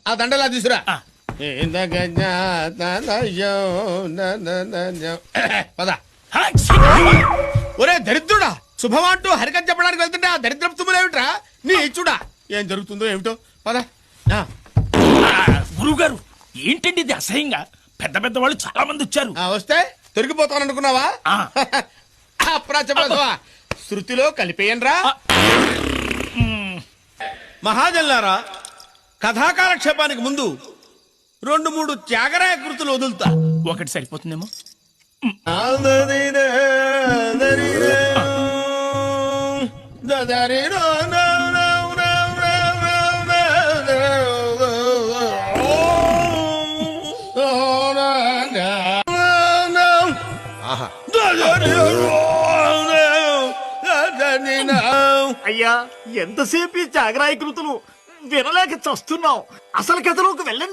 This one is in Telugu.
ఆ దండలా తీసురా. పద. ఒరే దరిద్రుడా, శుభమంటూ హరికథ చెప్పడానికి వెళ్తుంటే ఆ దరిద్రపు తుమ్ములేమిట్రా? నీ ఇచ్చుడా ఏం జరుగుతుందో ఏమిటో. పద. గురువు గారు ఏంటండి ఇది అసహ్యంగా? పెద్ద పెద్ద వాళ్ళు చాలా మంది వచ్చారు. వస్తే దొరికిపోతాననుకున్నావా? శృతిలో కలిపేయన్రా. మహాజన్లారా, కథాకాలక్షేపానికి ముందు 2-3 త్యాగరాయ కృతులు వదులుతా. ఒకటి సరిపోతుందేమో. అయ్యా, ఎంతసేపు ఈ జాగరాయ కృతులు వినలేక చస్తున్నాం. అసలు కథలోకి వెళ్ళండి.